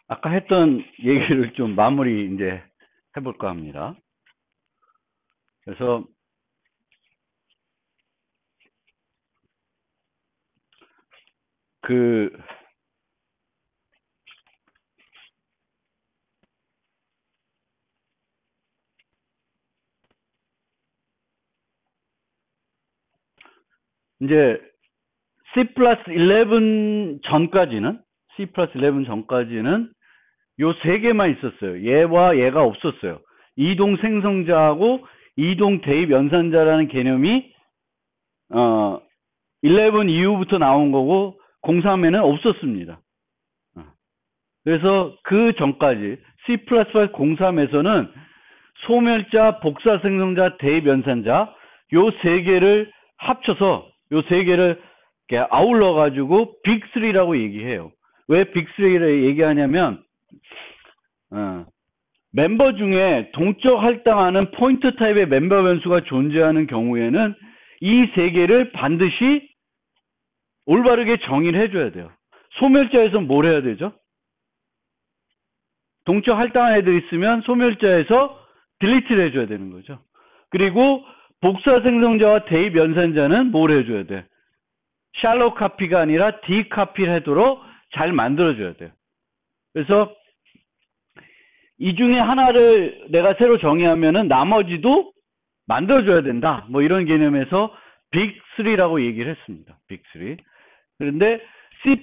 아까 했던 얘기를 좀 마무리 이제 해볼까 합니다. 그래서 이제 C 플러스 11 전까지는 C 플러스 11 전까지는 요 세 개만 있었어요. 얘와 얘가 없었어요. 이동 생성자하고 이동 대입 연산자라는 개념이 11 이후부터 나온 거고 03에는 없었습니다. 그래서 그 전까지 C++ 03에서는 소멸자, 복사 생성자, 대입 연산자 요 세 개를 합쳐서 요 세 개를 아울러 가지고 빅3라고 얘기해요. 왜 빅3를 얘기하냐면 멤버 중에 동적 할당하는 포인트 타입의 멤버 변수가 존재하는 경우에는 이 세 개를 반드시 올바르게 정의를 해줘야 돼요. 소멸자에서 뭘 해야 되죠? 동적 할당한 애들 있으면 소멸자에서 딜리트를 해줘야 되는 거죠. 그리고 복사 생성자와 대입 연산자는 뭘 해줘야 돼? 샬로 카피가 아니라 디카피를 하도록 잘 만들어줘야 돼요. 그래서 이 중에 하나를 내가 새로 정의하면은 나머지도 만들어줘야 된다. 뭐 이런 개념에서 빅3라고 얘기를 했습니다. 빅3. 그런데 C++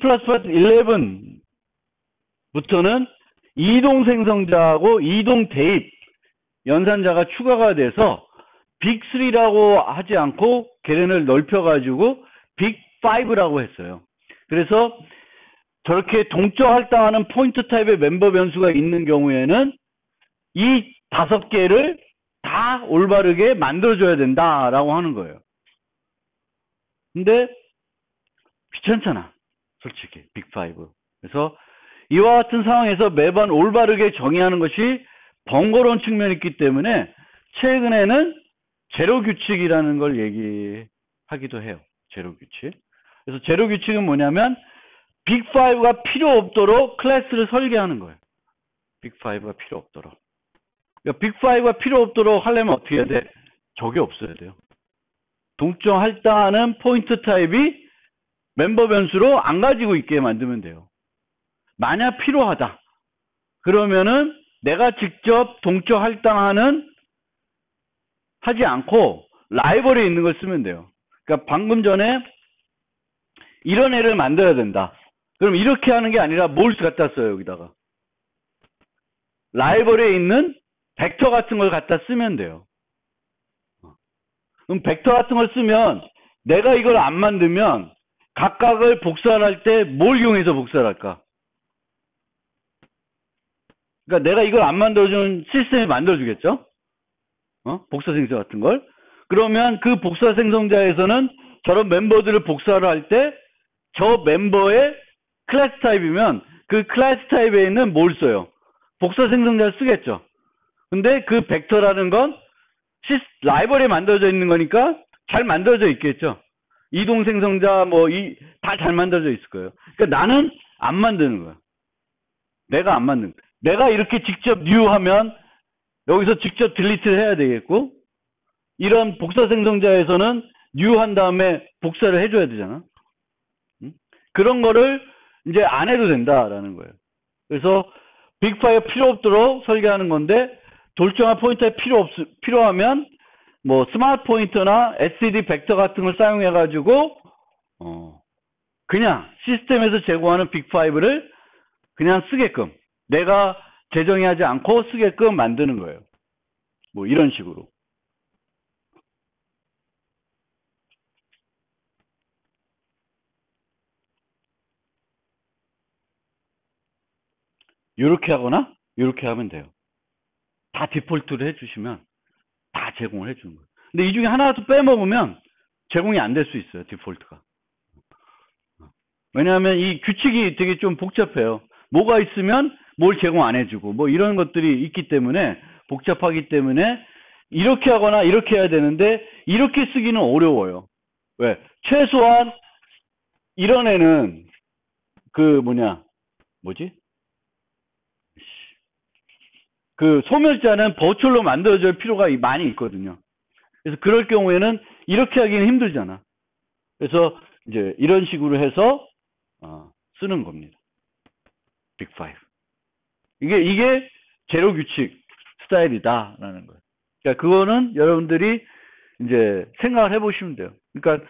11부터는 이동 생성자하고 이동 대입 연산자가 추가가 돼서 빅3라고 하지 않고 개념을 넓혀가지고 빅5라고 했어요. 그래서 저렇게 동적 할당하는 포인트 타입의 멤버 변수가 있는 경우에는 이 5개를 다 올바르게 만들어줘야 된다라고 하는 거예요. 근데 귀찮잖아. 솔직히 빅5. 그래서 이와 같은 상황에서 매번 올바르게 정의하는 것이 번거로운 측면이 있기 때문에 최근에는 제로 규칙이라는 걸 얘기하기도 해요. 제로 규칙. 그래서 제로 규칙은 뭐냐면 빅5가 필요 없도록 클래스를 설계하는 거예요. 빅5가 필요 없도록. 그러니까 빅5가 필요 없도록 하려면 어떻게 해야 돼? 저게 없어야 돼요. 동적 할당하는 포인트 타입이 멤버 변수로 안 가지고 있게 만들면 돼요. 만약 필요하다. 그러면은 내가 직접 동적 할당하는 하지 않고 라이벌에 있는 걸 쓰면 돼요. 그러니까 방금 전에 이런 애를 만들어야 된다. 그럼 이렇게 하는 게 아니라 뭘 갖다 써요, 여기다가. 라이벌에 있는 벡터 같은 걸 갖다 쓰면 돼요. 그럼 벡터 같은 걸 쓰면 내가 이걸 안 만들면 각각을 복사를 할 때 뭘 이용해서 복사를 할까? 그러니까 내가 이걸 안 만들어주는 시스템이 만들어주겠죠? 복사 생성 같은 걸. 그러면 그 복사 생성자에서는 저런 멤버들을 복사를 할 때 저 멤버의 클래스 타입이면 그 클래스 타입에 있는 뭘 써요? 복사 생성자를 쓰겠죠. 근데 그 벡터라는 건 라이벌에 만들어져 있는 거니까 잘 만들어져 있겠죠. 이동 생성자 다 잘 만들어져 있을 거예요. 그러니까 나는 안 만드는 거야. 내가 안 만드는 거야. 내가 이렇게 직접 new 하면 여기서 직접 딜리트를 해야 되겠고, 이런 복사 생성자에서는 new 한 다음에 복사를 해줘야 되잖아. 그런 거를 이제 안 해도 된다라는 거예요. 그래서 빅5 필요 없도록 설계하는 건데, 돌정한 포인터에 필요하면 뭐 스마트 포인터나 SCD 벡터 같은 걸 사용해 가지고 그냥 시스템에서 제공하는 빅5를 그냥 쓰게끔, 내가 재정의하지 않고 쓰게끔 만드는 거예요. 뭐 이런 식으로. 이렇게 하거나 이렇게 하면 돼요. 다 디폴트를 해주시면 다 제공을 해주는 거예요. 근데 이 중에 하나라도 빼먹으면 제공이 안 될 수 있어요. 디폴트가. 왜냐하면 이 규칙이 되게 좀 복잡해요. 뭐가 있으면 뭘 제공 안 해주고 뭐 이런 것들이 있기 때문에 복잡하기 때문에 이렇게 하거나 이렇게 해야 되는데 이렇게 쓰기는 어려워요. 왜? 최소한 이런 애는 뭐지? 그 소멸자는 버추얼로 만들어질 필요가 많이 있거든요. 그래서 그럴 경우에는 이렇게 하기는 힘들잖아. 그래서 이제 이런 식으로 해서 쓰는 겁니다. 빅 5. 이게 제로 규칙 스타일이다라는 거예요. 그러니까 그거는 여러분들이 이제 생각을 해보시면 돼요. 그러니까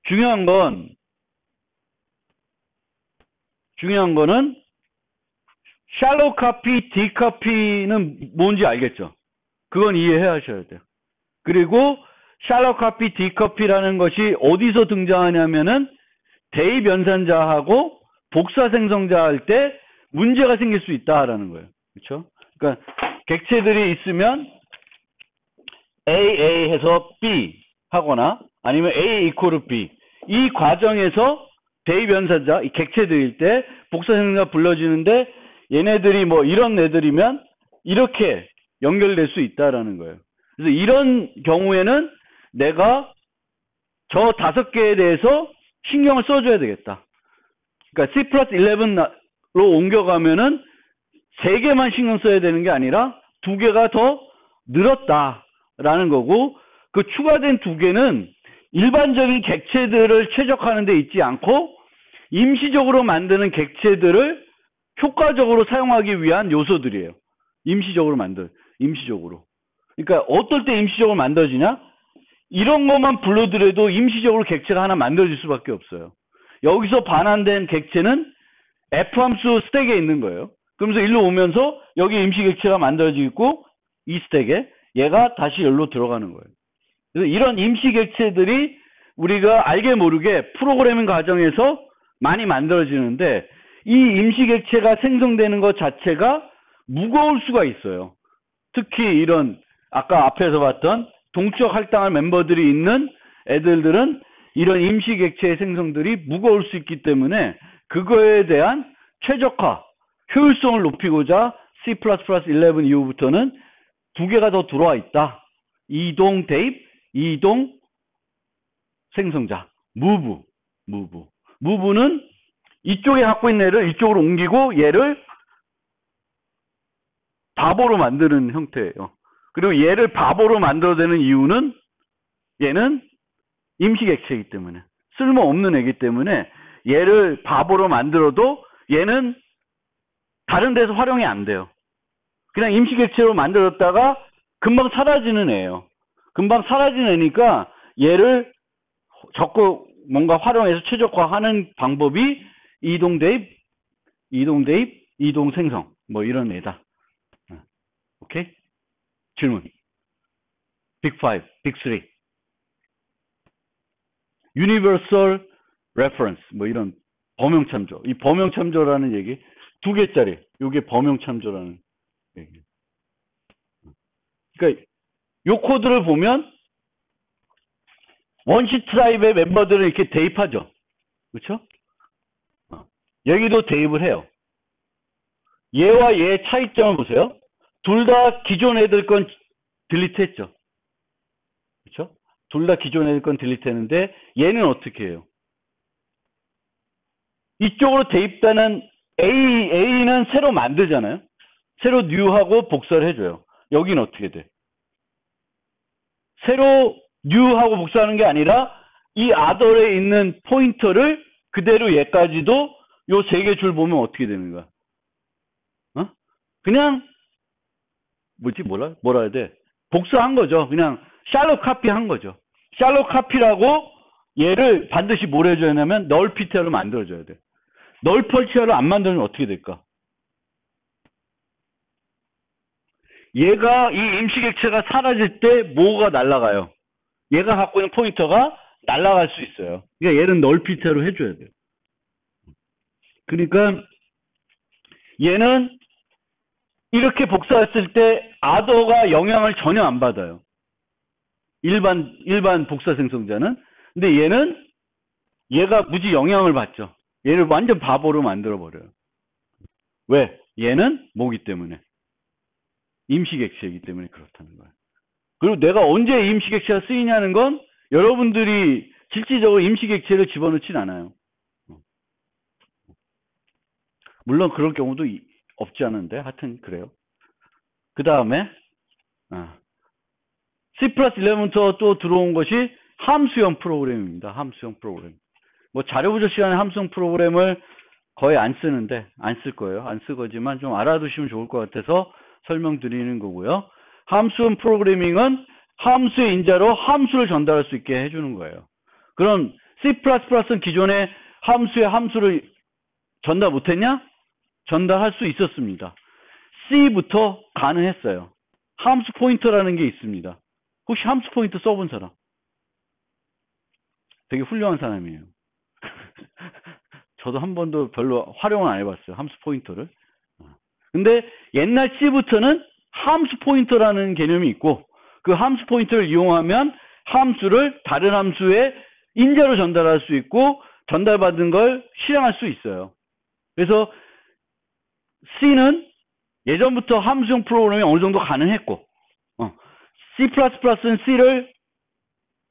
중요한 거는 샬로우 카피, 디카피는 뭔지 알겠죠? 그건 이해하셔야 돼요. 그리고 샬로우 카피, 디카피라는 것이 어디서 등장하냐면은 대입 연산자하고 복사 생성자 할 때 문제가 생길 수 있다라는 거예요. 그렇죠? 그러니까 객체들이 있으면 A 해서 B 하거나 아니면 A 이퀄 B 이 과정에서 대입 연산자 이 객체들일 때 복사 생성자 불러지는데 얘네들이 뭐 이런 애들이면 이렇게 연결될 수 있다라는 거예요. 그래서 이런 경우에는 내가 저 5개에 대해서 신경을 써줘야 되겠다. 그러니까 C 플러스 11로 옮겨가면은 3개만 신경 써야 되는 게 아니라 2개가 더 늘었다라는 거고, 그 추가된 2개는 일반적인 객체들을 최적화하는 데 있지 않고 임시적으로 만드는 객체들을 효과적으로 사용하기 위한 요소들이에요. 임시적으로. 그러니까 어떨 때 임시적으로 만들어지냐? 이런 것만 불러들여도 임시적으로 객체가 하나 만들어질 수밖에 없어요. 여기서 반환된 객체는 F함수 스택에 있는 거예요. 그러면서 일로 오면서 여기 임시 객체가 만들어지고 있고 이 스택에 얘가 다시 여기로 들어가는 거예요. 그래서 이런 임시 객체들이 우리가 알게 모르게 프로그래밍 과정에서 많이 만들어지는데 이 임시 객체가 생성되는 것 자체가 무거울 수가 있어요. 특히 이런 아까 앞에서 봤던 동적 할당할 멤버들이 있는 애들은 이런 임시 객체의 생성들이 무거울 수 있기 때문에 그거에 대한 최적화, 효율성을 높이고자 C++ 11 이후부터는 2개가 더 들어와 있다. 이동 대입, 이동 생성자, 무브는 이쪽에 갖고 있는 애를 이쪽으로 옮기고 얘를 바보로 만드는 형태예요. 그리고 얘를 바보로 만들어내는 이유는 얘는 임시객체이기 때문에, 쓸모없는 애기 때문에 얘를 바보로 만들어도 얘는 다른 데서 활용이 안 돼요. 그냥 임시객체로 만들었다가 금방 사라지는 애예요. 금방 사라지는 애니까 얘를 적극 뭔가 활용해서 최적화하는 방법이 이동 대입, 이동 생성 뭐 이런 애다. 오케이? 질문. 빅 5, 빅 3. Universal Reference 뭐 이런 범용참조. 이 범용참조라는 얘기 2개짜리. 이게 범용참조라는 얘기. 그러니까 요 코드를 보면 원시 트라이브의 멤버들을 이렇게 대입하죠. 그렇죠? 여기도 대입을 해요. 얘와 얘의 차이점을 보세요. 둘 다 기존 애들 건 딜리트 했죠. 그렇죠? 둘 다 기존 애들 건 딜리트 했는데 얘는 어떻게 해요? 이쪽으로 대입되는 A는 새로 만들잖아요. 새로 뉴하고 복사를 해줘요. 여기는 어떻게 돼? 새로 뉴하고 복사하는 게 아니라 이 아더에 있는 포인터를 그대로 얘까지도 요 3개 줄 보면 어떻게 되는 거야? 그냥 뭐라 해야 돼? 복사한 거죠. 그냥 샬로 카피 한 거죠. 샬로 카피라고 얘를 반드시 뭘 해줘야 하냐면 널 피티어로 만들어줘야 돼. 널 펄티어로 안 만들면 어떻게 될까? 얘가 이 임시객체가 사라질 때 뭐가 날아가요? 얘가 갖고 있는 포인터가 날아갈 수 있어요. 그러니까 얘는 널 피티어로 해줘야 돼요. 그러니까 얘는 이렇게 복사했을 때 아더가 영향을 전혀 안 받아요. 일반 복사 생성자는. 근데 얘가 무지 영향을 받죠. 얘를 완전 바보로 만들어버려요. 왜? 얘는 뭐기 때문에? 임시객체이기 때문에 그렇다는 거예요. 그리고 내가 언제 임시객체가 쓰이냐는 건 여러분들이 실질적으로 임시객체를 집어넣진 않아요. 물론 그럴 경우도 없지 않은데 하여튼 그래요. 그 다음에 C+11부터 또 들어온 것이 함수형 프로그램입니다. 함수형 프로그램. 뭐 자료부족 시간에 함수형 프로그램을 거의 안 쓰는데 안 쓸 거예요. 안 쓰거지만 좀 알아두시면 좋을 것 같아서 설명드리는 거고요. 함수형 프로그래밍은 함수의 인자로 함수를 전달할 수 있게 해주는 거예요. 그럼 C++는 기존에 함수를 전달 못했냐? 전달할 수 있었습니다. C부터 가능했어요. 함수 포인터라는 게 있습니다. 혹시 함수 포인터 써본 사람? 되게 훌륭한 사람이에요. 저도 한 번도 별로 활용을 안 해봤어요. 함수 포인터를. 근데 옛날 C부터는 함수 포인터라는 개념이 있고 그 함수 포인터를 이용하면 함수를 다른 함수의 인자로 전달할 수 있고 전달받은 걸 실행할 수 있어요. 그래서 C는 예전부터 함수형 프로그램이 어느 정도 가능했고 C++는 C를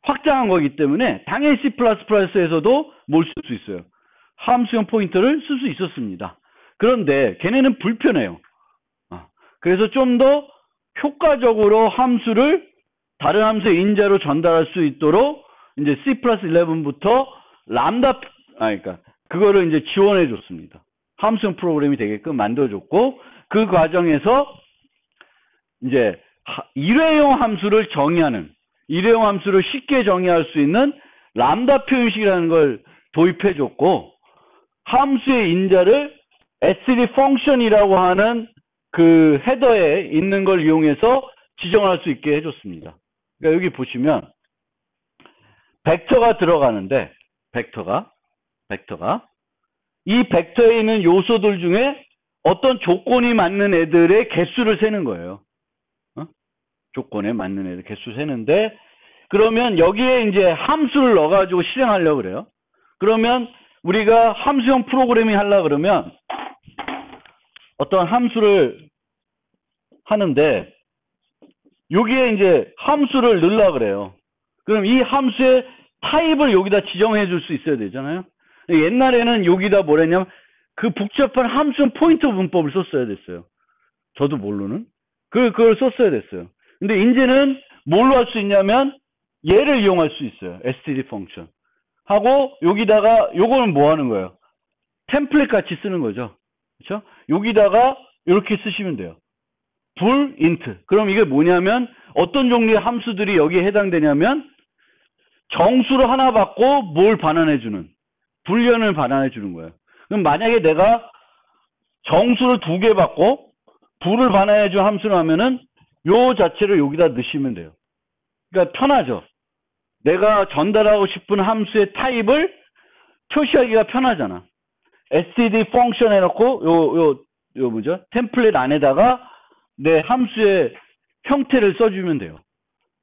확장한 거기 때문에 당연히 C++에서도 뭘 쓸 수 있어요. 함수형 포인터를 쓸 수 있었습니다. 그런데 걔네는 불편해요. 그래서 좀 더 효과적으로 함수를 다른 함수의 인자로 전달할 수 있도록 이제 C+11부터 그러니까 그거를 이제 지원해 줬습니다. 함수형 프로그램이 되게끔 만들어줬고 그 과정에서 이제 일회용 함수를 정의하는 일회용 함수를 쉽게 정의할 수 있는 람다 표현식이라는 걸 도입해 줬고 함수의 인자를 std 펑션이라고 하는 그 헤더에 있는 걸 이용해서 지정할 수 있게 해줬습니다. 그러니까 여기 보시면 벡터가 들어가는데 벡터가 이 벡터에 있는 요소들 중에 어떤 조건이 맞는 애들의 개수를 세는 거예요. 조건에 맞는 애들 개수 세는데 그러면 여기에 이제 함수를 넣어가지고 실행하려고 그래요. 그러면 우리가 함수형 프로그래밍 하려고 그러면 어떤 함수를 하는데 여기에 이제 함수를 넣으려고 그래요. 그럼 이 함수의 타입을 여기다 지정해 줄 수 있어야 되잖아요. 옛날에는 여기다 뭐랬냐면 그 복잡한 함수형 포인터 문법을 썼어야 됐어요. 저도 모르는. 그걸 썼어야 됐어요. 근데 이제는 뭘로 할 수 있냐면 얘를 이용할 수 있어요. std 펑션. 하고 여기다가 요거는 뭐 하는 거예요? 템플릿 같이 쓰는 거죠. 그렇죠? 여기다가 이렇게 쓰시면 돼요. 불 int. 그럼 이게 뭐냐면 어떤 종류의 함수들이 여기에 해당되냐면 정수를 하나 받고 뭘 반환해 주는 불연을 반환해 주는 거예요. 그럼 만약에 내가 정수를 2개 받고 불을 반환해 준 함수를 하면은 요 자체를 여기다 넣으시면 돼요. 그러니까 편하죠. 내가 전달하고 싶은 함수의 타입을 표시하기가 편하잖아. std 펑션 해놓고 요 뭐죠? 템플릿 안에다가 내 함수의 형태를 써주면 돼요.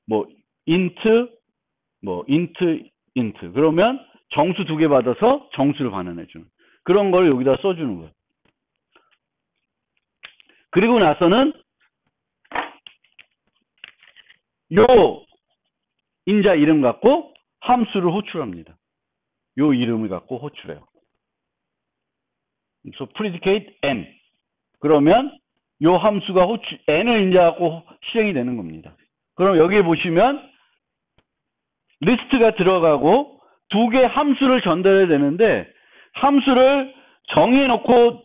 뭐 int 그러면 정수 2개 받아서 정수를 반환해주는 그런 걸 여기다 써주는 거예요. 그리고 나서는 요 인자 이름 갖고 함수를 호출합니다. 요 이름을 갖고 호출해요. 그래서 predicate n. 그러면 요 함수가 n을 인자하고 실행이 되는 겁니다. 그럼 여기에 보시면 리스트가 들어가고 2개 함수를 전달해야 되는데 함수를 정해놓고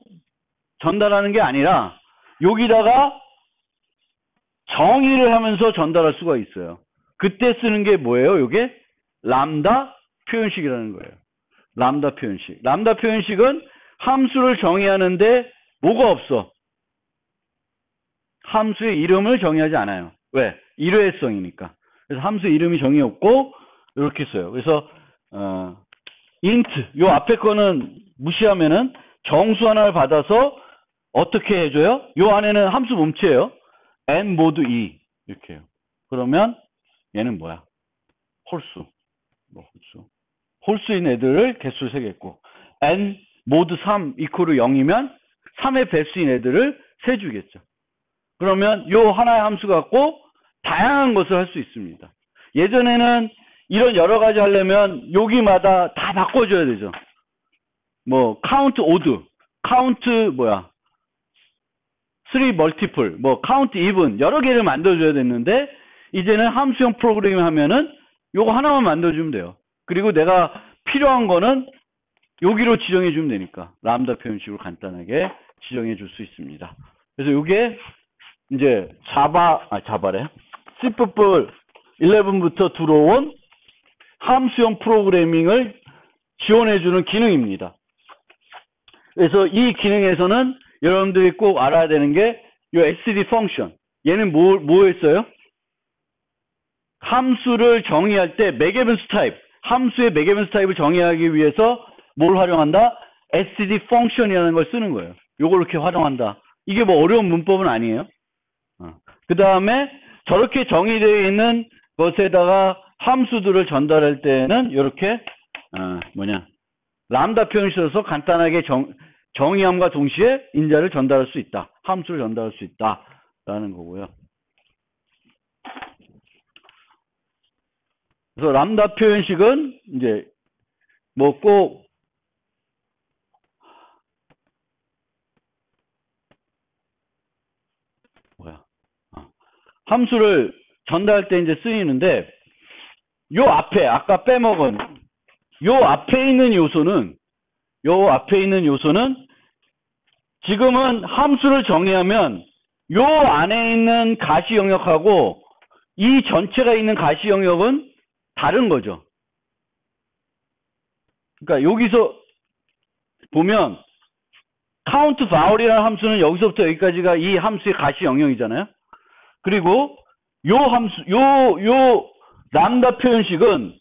전달하는 게 아니라 여기다가 정의를 하면서 전달할 수가 있어요. 그때 쓰는 게 뭐예요? 요게 람다 표현식이라는 거예요. 람다 표현식. 람다 표현식은 함수를 정의하는데 뭐가 없어? 함수의 이름을 정의하지 않아요. 왜? 일회성이니까. 그래서 함수의 이름이 정의 없고 이렇게 써요. 그래서 int 요 앞에 거는 무시하면은 정수 하나를 받아서 어떻게 해줘요? 요 안에는 함수 몸체예요. n 모드 2 이렇게 해요. 그러면 얘는 뭐야? 홀수. 홀수인 애들을 개수를 세겠고 n 모드 3 이퀄 0이면 3의 배수인 애들을 세주겠죠. 그러면 요 하나의 함수 갖고 다양한 것을 할 수 있습니다. 예전에는 이런 여러 가지 하려면 여기마다 다 바꿔줘야 되죠. 뭐 카운트 오드, 카운트 3 multiple, 뭐 count even 여러 개를 만들어줘야 됐는데 이제는 함수형 프로그래밍 하면은 요거 하나만 만들어주면 돼요. 그리고 내가 필요한 거는 여기로 지정해 주면 되니까 람다 표현식으로 간단하게 지정해 줄 수 있습니다. 그래서 요게 이제 자바래. C++ 11부터 들어온 함수형 프로그래밍을 지원해주는 기능입니다. 그래서 이 기능에서는 여러분들이 꼭 알아야 되는 게 이 std 펑션. 얘는 뭐였어요? 함수를 정의할 때 맥에븐스 타입, 함수의 맥에븐스 타입을 정의하기 위해서 뭘 활용한다? std 펑션이라는 걸 쓰는 거예요. 요걸 이렇게 활용한다. 이게 뭐 어려운 문법은 아니에요. 그 다음에 저렇게 정의되어 있는 것에다가 함수들을 전달할 때는 이렇게 람다 표현을 써서 간단하게 정의함과 동시에 인자를 전달할 수 있다. 함수를 전달할 수 있다라는 거고요. 그래서 람다 표현식은 이제 뭐 꼭 함수를 전달할 때 이제 쓰이는데 요 앞에 아까 빼먹은 요 앞에 있는 요소는 지금은 함수를 정의하면 요 안에 있는 가시 영역하고 이 전체가 있는 가시 영역은 다른 거죠. 그러니까 여기서 보면 count vowel이라는 함수는 여기서부터 여기까지가 이 함수의 가시 영역이잖아요. 그리고 요 함수 요 람다 표현식은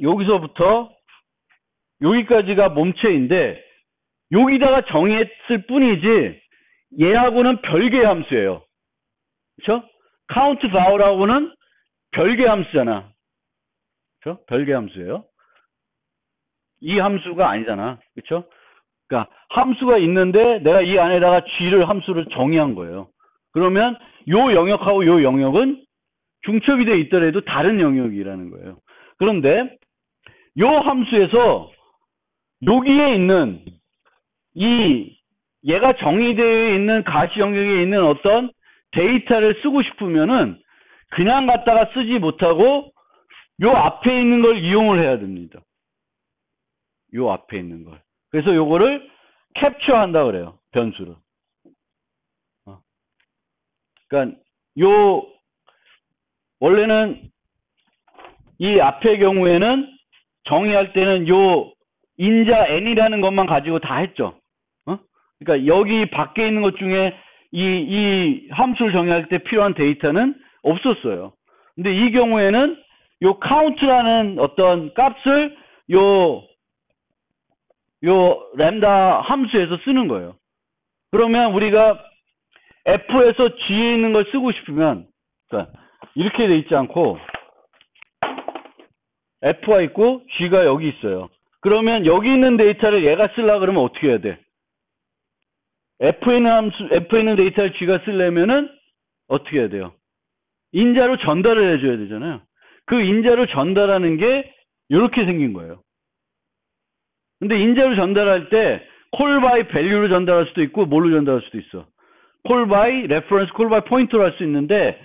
여기서부터 여기까지가 몸체인데 여기다가 정의했을 뿐이지 얘하고는 별개의 함수예요. 그렇죠? count vowel하고는 별개의 함수잖아. 그렇죠? 별개의 함수예요. 이 함수가 아니잖아. 그렇죠? 그러니까 함수가 있는데 내가 이 안에다가 g를 함수를 정의한 거예요. 그러면 요 영역하고 요 영역은 중첩이 돼 있더라도 다른 영역이라는 거예요. 그런데 요 함수에서 여기에 있는 얘가 정의되어 있는 가시 영역에 있는 어떤 데이터를 쓰고 싶으면은 그냥 갖다가 쓰지 못하고 요 앞에 있는 걸 이용을 해야 됩니다. 요 앞에 있는 걸. 그래서 요거를 캡처한다 그래요. 변수를. 그러니까 원래는 이 앞의 경우에는 정의할 때는 요 인자 n이라는 것만 가지고 다 했죠. 그러니까 여기 밖에 있는 것 중에 이 함수를 정의할 때 필요한 데이터는 없었어요. 근데 이 경우에는 요 count라는 어떤 값을 요 램다 함수에서 쓰는 거예요. 그러면 우리가 F에서 G에 있는 걸 쓰고 싶으면, 그러니까 이렇게 돼 있지 않고 F가 있고 G가 여기 있어요. 그러면 여기 있는 데이터를 얘가 쓰려고 그러면 어떻게 해야 돼? F에 있는 데이터를 G가 쓰려면은 어떻게 해야 돼요? 인자로 전달을 해줘야 되잖아요. 그 인자로 전달하는 게 이렇게 생긴 거예요. 근데 인자로 전달할 때 call by value로 전달할 수도 있고 뭘로 전달할 수도 있어. call by reference, call by pointer로 할 수 있는데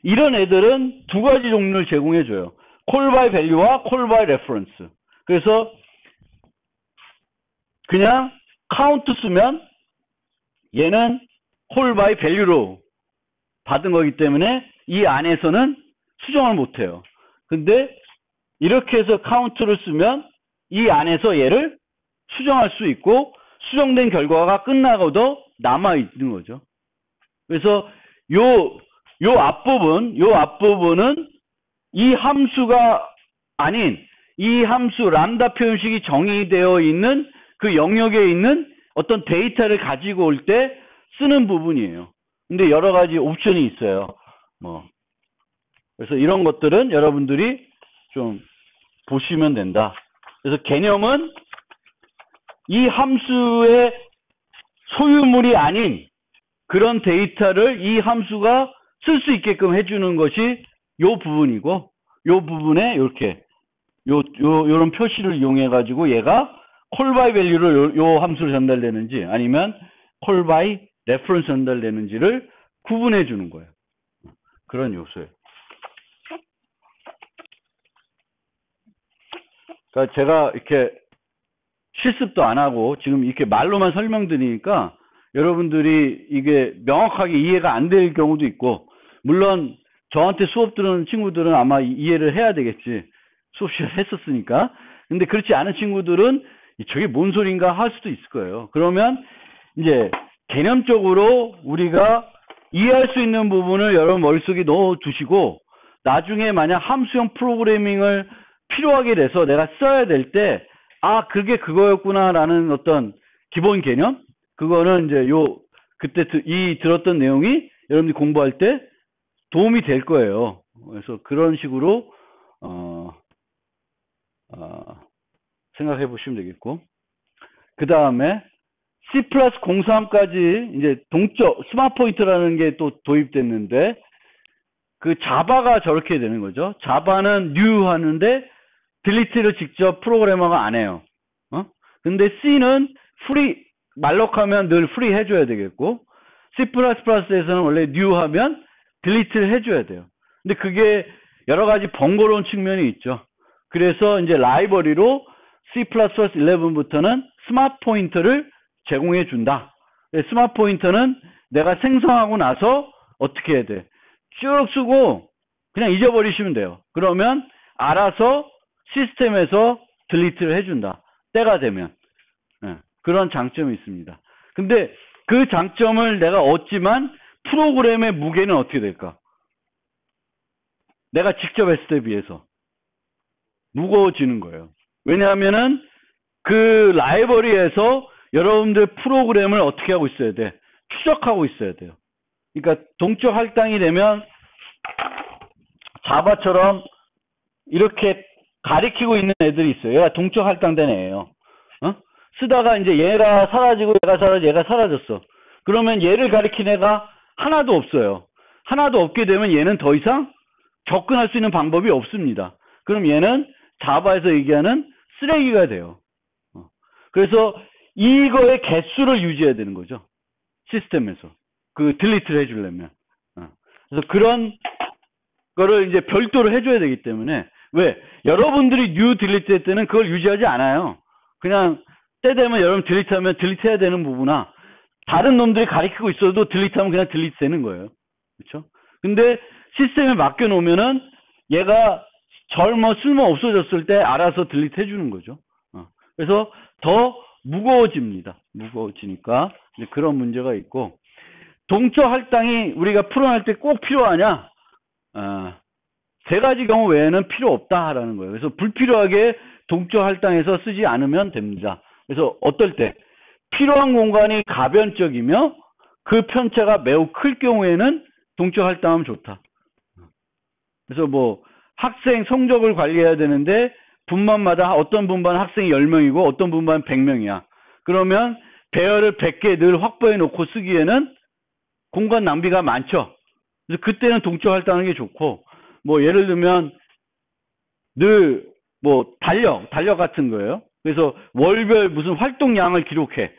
이런 애들은 두 가지 종류를 제공해 줘요. call by value와 call by reference. 그래서 그냥 count 쓰면 얘는 call by value로 받은 거기 때문에 이 안에서는 수정을 못 해요. 근데 이렇게 해서 count를 쓰면 이 안에서 얘를 수정할 수 있고 수정된 결과가 끝나고도 남아 있는 거죠. 그래서 요 앞부분은 이 함수가 아닌 이 함수 람다 표현식이 정의되어 있는 그 영역에 있는 어떤 데이터를 가지고 올 때 쓰는 부분이에요. 근데 여러 가지 옵션이 있어요. 그래서 이런 것들은 여러분들이 좀 보시면 된다. 그래서 개념은 이 함수의 소유물이 아닌 그런 데이터를 이 함수가 쓸 수 있게끔 해주는 것이 요 부분이고, 요 부분에 이렇게 요런 표시를 이용해 가지고 얘가 call by value로 요 함수로 전달되는지 아니면 call by reference 전달되는지를 구분해 주는 거예요. 그런 요소예요. 그러니까 제가 이렇게 실습도 안 하고 지금 이렇게 말로만 설명드리니까 여러분들이 이게 명확하게 이해가 안 될 경우도 있고, 물론 저한테 수업 들은 친구들은 아마 이해를 해야 되겠지. 수업 시간 했었으니까. 근데 그렇지 않은 친구들은 저게 뭔 소린가 할 수도 있을 거예요. 그러면 이제 개념적으로 우리가 이해할 수 있는 부분을 여러분 머릿속에 넣어 두시고, 나중에 만약 함수형 프로그래밍을 필요하게 돼서 내가 써야 될 때, 아, 그게 그거였구나라는 어떤 기본 개념? 그거는 이제 그때 들었던 내용이 여러분들이 공부할 때 도움이 될 거예요. 그래서 그런 식으로, 생각해 보시면 되겠고. 그 다음에 C+03까지 이제 동적, 스마트 포인터라는 게 또 도입됐는데, 그 자바가 저렇게 되는 거죠. 자바는 new 하는데, delete를 직접 프로그래머가 안 해요. 근데 C는 free, 말록하면 늘 free 해줘야 되겠고, C++에서는 원래 new 하면 delete를 해줘야 돼요. 근데 그게 여러 가지 번거로운 측면이 있죠. 그래서 이제 라이브러리로 C++11부터는 스마트 포인터를 제공해 준다. 스마트 포인터는 내가 생성하고 나서 어떻게 해야 돼? 쭉 쓰고 그냥 잊어버리시면 돼요. 그러면 알아서 시스템에서 딜리트를 해준다. 때가 되면. 그런 장점이 있습니다. 근데 그 장점을 내가 얻지만 프로그램의 무게는 어떻게 될까? 내가 직접 했을 때 비해서 무거워지는 거예요. 왜냐하면은 그 라이브러리에서 여러분들 프로그램을 어떻게 하고 있어야 돼? 추적하고 있어야 돼요. 그러니까 동적 할당이 되면 자바처럼 이렇게 가리키고 있는 애들이 있어요. 얘가 동적 할당된 애예요. 쓰다가 이제 얘가 사라지고 얘가 사라졌어. 그러면 얘를 가리킨 애가 하나도 없어요. 하나도 없게 되면 얘는 더 이상 접근할 수 있는 방법이 없습니다. 그럼 얘는 자바에서 얘기하는 쓰레기가 돼요. 그래서 이거의 개수를 유지해야 되는 거죠. 시스템에서. 그 딜리트를 해주려면. 그래서 그런 거를 이제 별도로 해줘야 되기 때문에, 왜? 여러분들이 뉴 딜리트 할 때는 그걸 유지하지 않아요. 그냥 때 되면 여러분 딜리트 하면 딜리트 해야 되는 부분이나 다른 놈들이 가리키고 있어도 딜리트 하면 그냥 딜리트 되는 거예요. 그렇죠? 근데 시스템에 맡겨 놓으면은 얘가 쓸모 없어졌을 때 알아서 딜리트 해주는 거죠. 그래서 더 무거워집니다. 무거워지니까 이제 그런 문제가 있고, 동적 할당이 우리가 풀어낼 때 꼭 필요하냐? 세 가지 경우 외에는 필요 없다라는 거예요. 그래서 불필요하게 동적 할당해서 쓰지 않으면 됩니다. 그래서 어떨 때 필요한 공간이 가변적이며 그 편차가 매우 클 경우에는 동적 할당하면 좋다. 그래서 뭐 학생 성적을 관리해야 되는데 분반마다 어떤 분반 학생이 10명이고 어떤 분반 100명이야. 그러면 배열을 100개 늘 확보해 놓고 쓰기에는 공간 낭비가 많죠. 그래서 그때는 동적 할당하는 게 좋고, 뭐 예를 들면 늘 뭐 달력 같은 거예요. 그래서 월별 무슨 활동량을 기록해.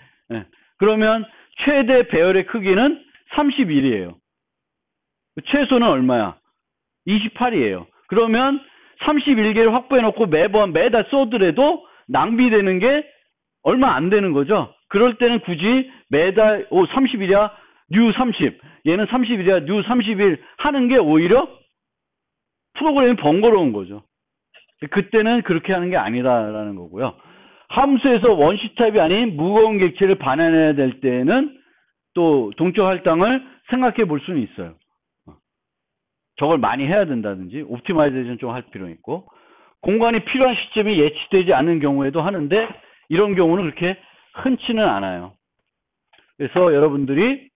그러면 최대 배열의 크기는 31이에요. 최소는 얼마야? 28이에요. 그러면 31개를 확보해 놓고 매달 써더라도 낭비되는 게 얼마 안 되는 거죠. 그럴 때는 굳이 매달 30이야 뉴 30, 얘는 30이야 뉴 31 하는 게 오히려 프로그램이 번거로운 거죠. 그때는 그렇게 하는 게 아니다라는 거고요. 함수에서 원시 타입이 아닌 무거운 객체를 반환해야 될 때는 또 동적 할당을 생각해 볼 수는 있어요. 저걸 많이 해야 된다든지 옵티마이제이션 좀 할 필요는 있고, 공간이 필요한 시점이 예측되지 않는 경우에도 하는데 이런 경우는 그렇게 흔치는 않아요. 그래서 여러분들이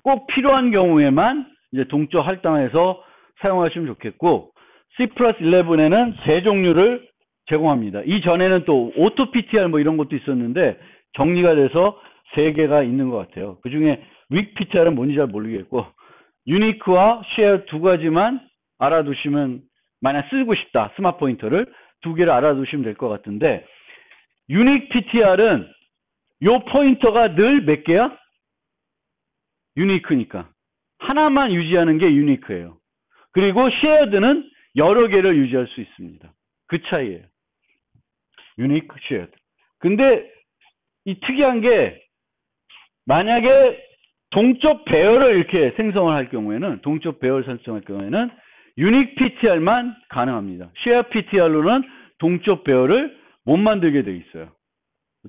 꼭 필요한 경우에만 이제 동적 할당해서 사용하시면 좋겠고, C+11에는 세 종류를 제공합니다. 이전에는 또 오토 PTR 뭐 이런 것도 있었는데 정리가 돼서 세 개가 있는 것 같아요. 그 중에 윅 PTR은 뭔지 잘 모르겠고, 유니크와 쉐어 두 가지만 알아두시면, 만약 쓰고 싶다 스마트 포인터를 두 개를 알아두시면 될 것 같은데, 유닉 PTR은 요 포인터가 늘 몇 개야? 유니크니까. 하나만 유지하는 게 유니크예요. 그리고 쉐어드는 여러 개를 유지할 수 있습니다. 그 차이예요. 유니크, 쉐어드. 근데 이 특이한 게 만약에 동적 배열을 이렇게 생성을 할 경우에는 동적 배열을 설정할 경우에는 유닉 PTR만 가능합니다. 쉐어 PTR로는 동적 배열을 못 만들게 돼 있어요.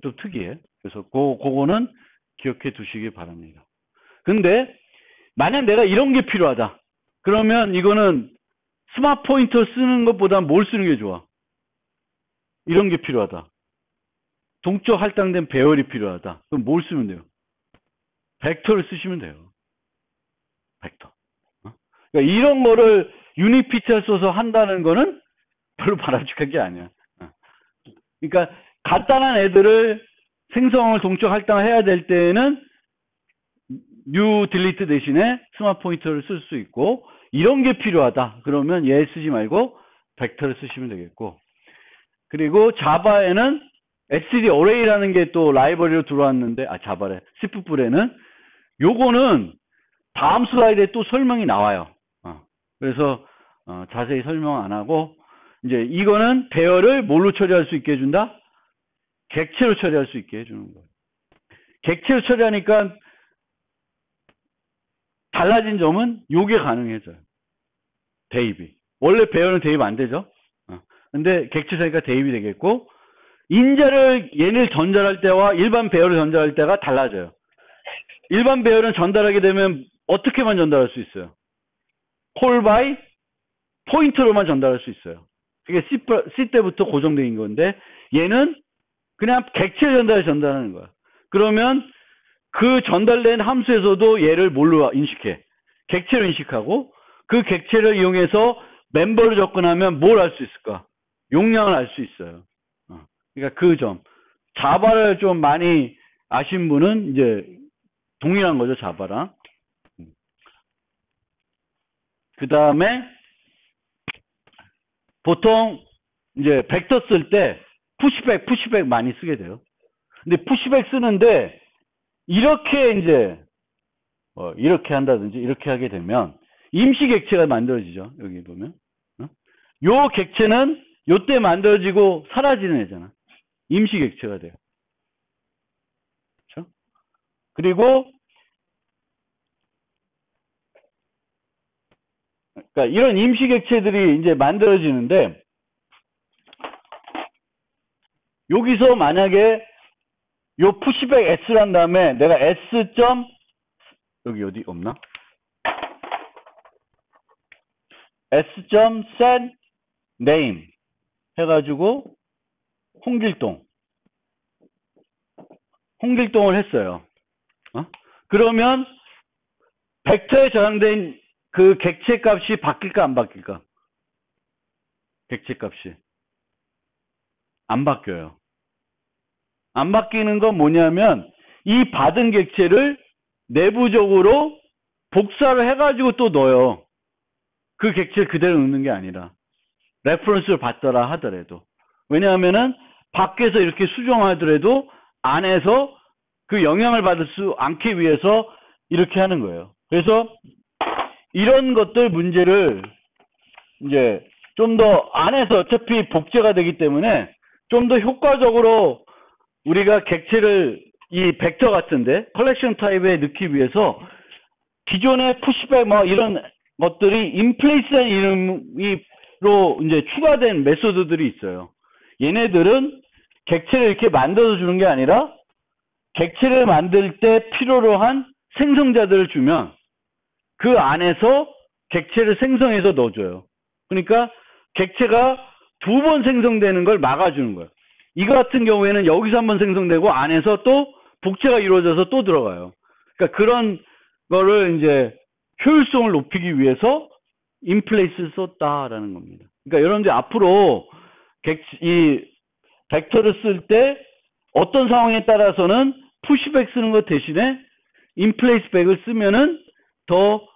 좀 특이해. 그래서 그거는 기억해 두시기 바랍니다. 근데 만약 내가 이런 게 필요하다. 그러면 이거는 스마트 포인터 쓰는 것보다 뭘 쓰는 게 좋아? 이런 게 필요하다. 동적 할당된 배열이 필요하다. 그럼 뭘 쓰면 돼요? 벡터를 쓰시면 돼요. 벡터. 그러니까 이런 거를 유닉 PTR 써서 한다는 거는 별로 바람직한 게 아니야. 그러니까 간단한 애들을 생성을 동적 할당을 해야 될 때는 new delete 대신에 스마트 포인터를 쓸 수 있고, 이런 게 필요하다. 그러면 얘 쓰지 말고 벡터를 쓰시면 되겠고, 그리고 자바에는 std array라는 게 또 라이브러리로 들어왔는데, 자바래. C++에는 요거는 다음 슬라이드에 또 설명이 나와요. 그래서 자세히 설명 안 하고, 이제 이거는 배열을 뭘로 처리할 수 있게 해준다? 객체로 처리할 수 있게 해주는 거예요. 객체로 처리하니까 달라진 점은 요게 가능해져요. 대입이. 원래 배열은 대입 안 되죠? 근데 객체 처리가 대입이 되겠고, 인자를 얘를 전달할 때와 일반 배열을 전달할 때가 달라져요. 일반 배열은 전달하게 되면 어떻게만 전달할 수 있어요? call by 포인트로만 전달할 수 있어요. 그게 C 때부터 고정되어 있는 건데, 얘는 그냥 객체 전달하는 거야. 그러면 그 전달된 함수에서도 얘를 뭘로 인식해? 객체로 인식하고, 그 객체를 이용해서 멤버를 접근하면 뭘 알 수 있을까? 용량을 알 수 있어요. 그러니까 그 점. 자바를 좀 많이 아신 분은 이제 동일한 거죠, 자바랑. 그 다음에 보통 이제 벡터 쓸 때 푸시백 많이 쓰게 돼요. 근데 푸시백 쓰는데 이렇게 이제 이렇게 한다든지 이렇게 하게 되면 임시 객체가 만들어지죠. 여기 보면 요 객체는 요때 만들어지고 사라지는 애잖아. 임시 객체가 돼요. 그렇죠? 그리고 그러니까 이런 임시 객체들이 이제 만들어지는데, 여기서 만약에 요 푸시백 S란 다음에 내가 S. 여기 어디 없나? S.set name 해가지고 홍길동을 했어요. 그러면 벡터에 저장된 그 객체 값이 바뀔까 안 바뀔까? 객체 값이 안 바뀌어요. 안 바뀌는 건 뭐냐면 이 받은 객체를 내부적으로 복사를 해가지고 또 넣어요. 그 객체를 그대로 넣는 게 아니라 레퍼런스를 받더라 하더라도. 왜냐하면은 밖에서 이렇게 수정하더라도 안에서 그 영향을 받을 수 않기 위해서 이렇게 하는 거예요. 그래서 이런 것들 문제를 이제 좀 더 안에서 어차피 복제가 되기 때문에 좀 더 효과적으로 우리가 객체를 이 벡터 같은데 컬렉션 타입에 넣기 위해서 기존의 푸시백 이런 것들이 인플레이스라는 이름으로 이제 추가된 메소드들이 있어요. 얘네들은 객체를 이렇게 만들어 주는 게 아니라 객체를 만들 때 필요로 한 생성자들을 주면 그 안에서 객체를 생성해서 넣어줘요. 그러니까 객체가 두 번 생성되는 걸 막아주는 거예요. 이거 같은 경우에는 여기서 한번 생성되고 안에서 또 복제가 이루어져서 또 들어가요. 그러니까 그런 거를 이제 효율성을 높이기 위해서 인플레이스를 썼다라는 겁니다. 그러니까 여러분들 앞으로 이 벡터를 쓸 때 어떤 상황에 따라서는 푸시백 쓰는 것 대신에 인플레이스 백을 쓰면은 더